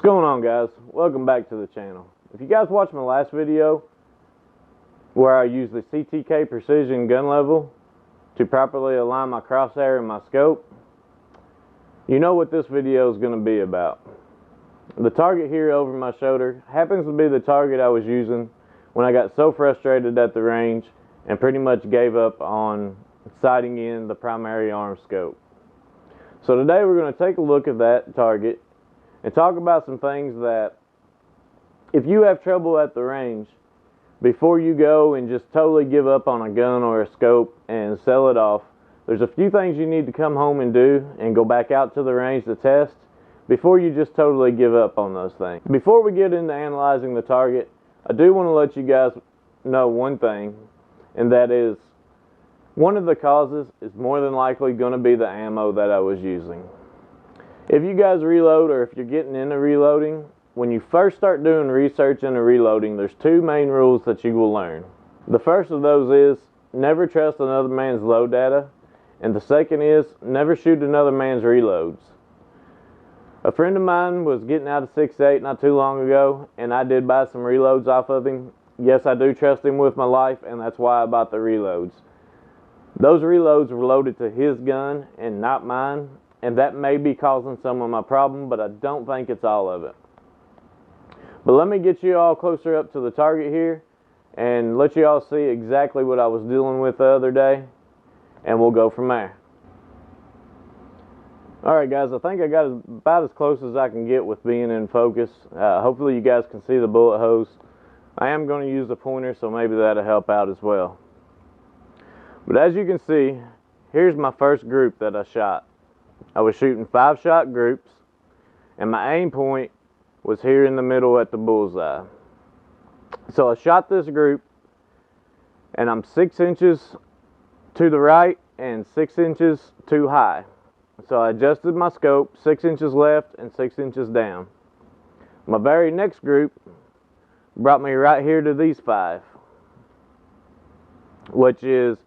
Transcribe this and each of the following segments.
What's going on, guys? Welcome back to the channel. If you guys watched my last video where I used the CTK precision gun level to properly align my crosshair and my scope, you know what this video is going to be about. The target here over my shoulder happens to be the target I was using when I got so frustrated at the range and pretty much gave up on sighting in the primary arm scope. So today we're going to take a look at that target and talk about some things that, if you have trouble at the range, before you go and just totally give up on a gun or a scope and sell it off, there's a few things you need to come home and do and go back out to the range to test before you just totally give up on those things. Before we get into analyzing the target, I do want to let you guys know one thing, and that is one of the causes is more than likely going to be the ammo that I was using. If you guys reload, or if you're getting into reloading, when you first start doing research into reloading, there's two main rules that you will learn. The first of those is never trust another man's load data, and the second is never shoot another man's reloads. A friend of mine was getting out of 6.8 not too long ago, and I did buy some reloads off of him. Yes, I do trust him with my life, and that's why I bought the reloads. Those reloads were loaded to his gun and not mine, and that may be causing some of my problem, but I don't think it's all of it. But let me get you all closer up to the target here and let you all see exactly what I was dealing with the other day, and we'll go from there. Alright guys, I think I got about as close as I can get with being in focus. Hopefully you guys can see the bullet hose. I am going to use a pointer, so maybe that'll help out as well. But as you can see, here's my first group that I shot. I was shooting 5-shot groups, and my aim point was here in the middle at the bullseye. So I shot this group, and I'm 6 inches to the right and 6 inches too high. So I adjusted my scope 6 inches left and 6 inches down. My very next group brought me right here to these 5, which is,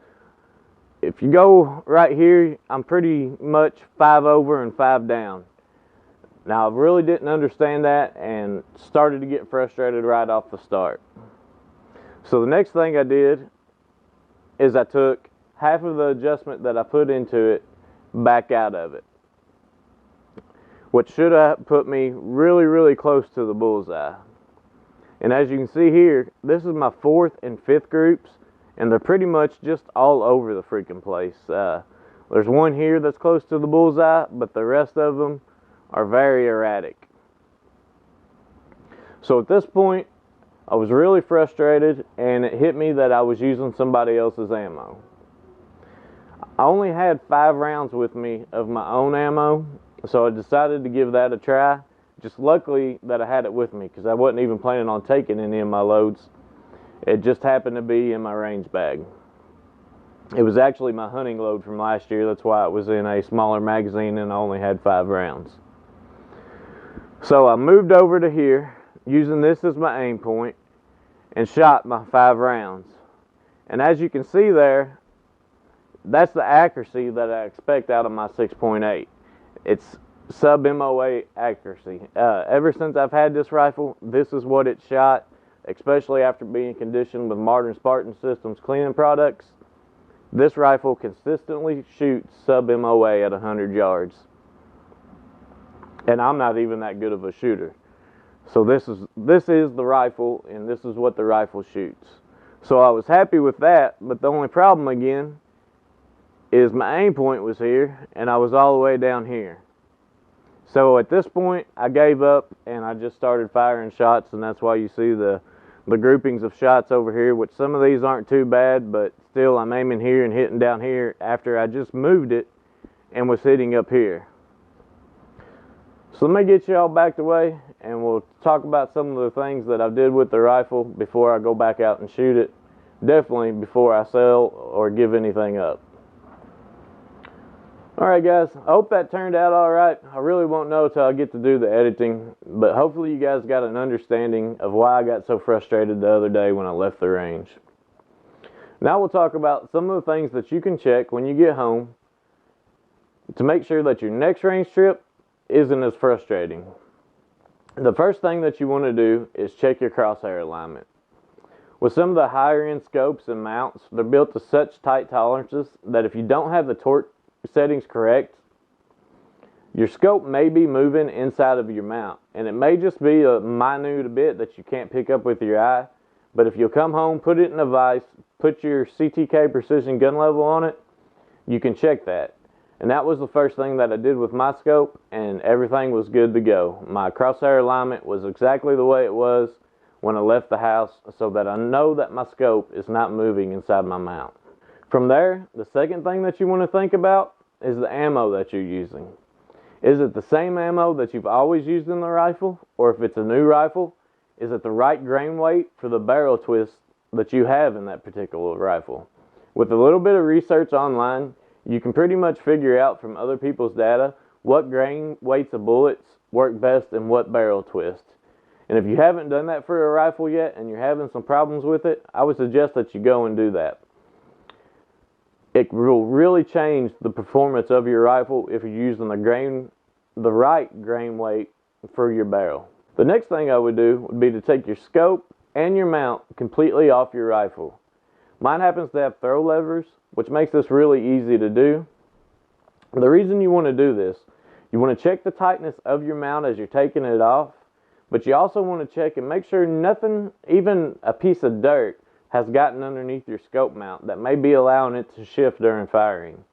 if you go right here, I'm pretty much 5 over and 5 down. Now, I really didn't understand that and started to get frustrated right off the start. So the next thing I did is I took half of the adjustment that I put into it back out of it, which should have put me really close to the bullseye. And as you can see here, this is my 4th and 5th groups, and they're pretty much just all over the freaking place. There's one here that's close to the bullseye, but the rest of them are very erratic. So at this point, I was really frustrated, and it hit me that I was using somebody else's ammo. I only had 5 rounds with me of my own ammo, so I decided to give that a try. Just luckily that I had it with me, because I wasn't even planning on taking any of my loads. It just happened to be in my range bag. It was actually my hunting load from last year. That's why it was in a smaller magazine and I only had 5 rounds. So I moved over to here, using this as my aim point, and shot my 5 rounds. And as you can see there, that's the accuracy that I expect out of my 6.8. It's sub-MOA accuracy. Ever since I've had this rifle, this is what it shot, especially after being conditioned with Modern Spartan Systems cleaning products. This rifle consistently shoots sub-MOA at 100 yards. And I'm not even that good of a shooter. So this is the rifle, and this is what the rifle shoots. So I was happy with that, but the only problem again is my aim point was here, and I was all the way down here. So at this point, I gave up, and I just started firing shots, and that's why you see the groupings of shots over here, which some of these aren't too bad, but still I'm aiming here and hitting down here after I just moved it and was hitting up here. So let me get you all backed away, and we'll talk about some of the things that I did with the rifle before I go back out and shoot it. Definitely before I sell or give anything up. Alright guys, I hope that turned out alright. I really won't know until I get to do the editing, but hopefully you guys got an understanding of why I got so frustrated the other day when I left the range. Now we'll talk about some of the things that you can check when you get home to make sure that your next range trip isn't as frustrating. The first thing that you want to do is check your crosshair alignment. With some of the higher end scopes and mounts, they're built to such tight tolerances that if you don't have the torque settings correct, your scope may be moving inside of your mount, and it may just be a minute bit that you can't pick up with your eye. But if you'll come home, put it in a vise, put your CTK precision gun level on it, you can check that. And that was the first thing that I did with my scope, and everything was good to go. My crosshair alignment was exactly the way it was when I left the house, so that I know that my scope is not moving inside my mount. From there, the second thing that you want to think about is the ammo that you're using. Is it the same ammo that you've always used in the rifle? Or if it's a new rifle, is it the right grain weight for the barrel twist that you have in that particular rifle? With a little bit of research online, you can pretty much figure out from other people's data what grain weights of bullets work best in what barrel twist. And if you haven't done that for a rifle yet and you're having some problems with it, I would suggest that you go and do that. It will really change the performance of your rifle if you're using the right grain weight for your barrel. The next thing I would do would be to take your scope and your mount completely off your rifle. Mine happens to have throw levers, which makes this really easy to do. The reason you want to do this, you want to check the tightness of your mount as you're taking it off, but you also want to check and make sure nothing, even a piece of dirt, has gotten underneath your scope mount that may be allowing it to shift during firing.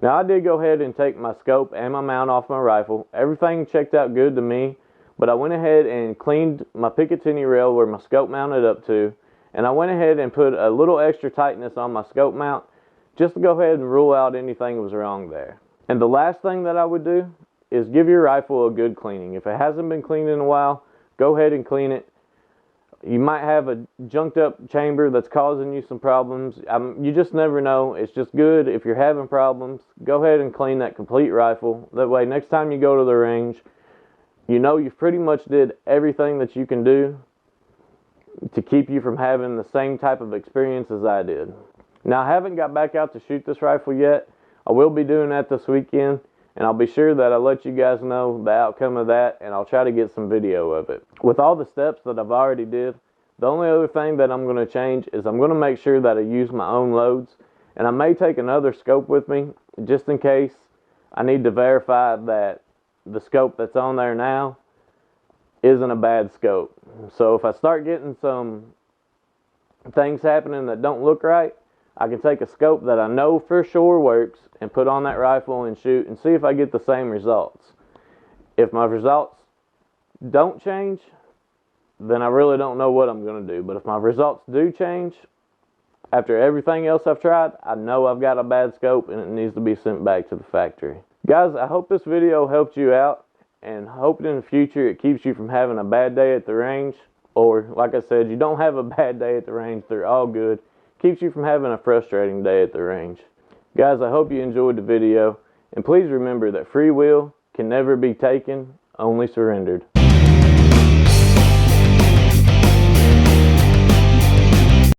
Now I did go ahead and take my scope and my mount off my rifle. Everything checked out good to me, but I went ahead and cleaned my Picatinny rail where my scope mounted up to, and I went ahead and put a little extra tightness on my scope mount just to go ahead and rule out anything that was wrong there. And the last thing that I would do is give your rifle a good cleaning. If it hasn't been cleaned in a while, go ahead and clean it. You might have a junked up chamber that's causing you some problems. You just never know. It's just good if you're having problems, go ahead and clean that complete rifle. That way next time you go to the range, you know you've pretty much did everything that you can do to keep you from having the same type of experience as I did. Now I haven't got back out to shoot this rifle yet. I will be doing that this weekend, and I'll be sure that I let you guys know the outcome of that, and I'll try to get some video of it. With all the steps that I've already did, the only other thing that I'm going to change is I'm going to make sure that I use my own loads, and I may take another scope with me just in case I need to verify that the scope that's on there now isn't a bad scope. So if I start getting some things happening that don't look right, I can take a scope that I know for sure works and put on that rifle and shoot and see if I get the same results. If my results don't change, then I really don't know what I'm going to do. But if my results do change, after everything else I've tried, I know I've got a bad scope and it needs to be sent back to the factory. Guys, I hope this video helped you out, and hope in the future it keeps you from having a bad day at the range. Or, like I said, you don't have a bad day at the range, they're all good. Keeps you from having a frustrating day at the range. Guys, I hope you enjoyed the video, and please remember that free will can never be taken, only surrendered.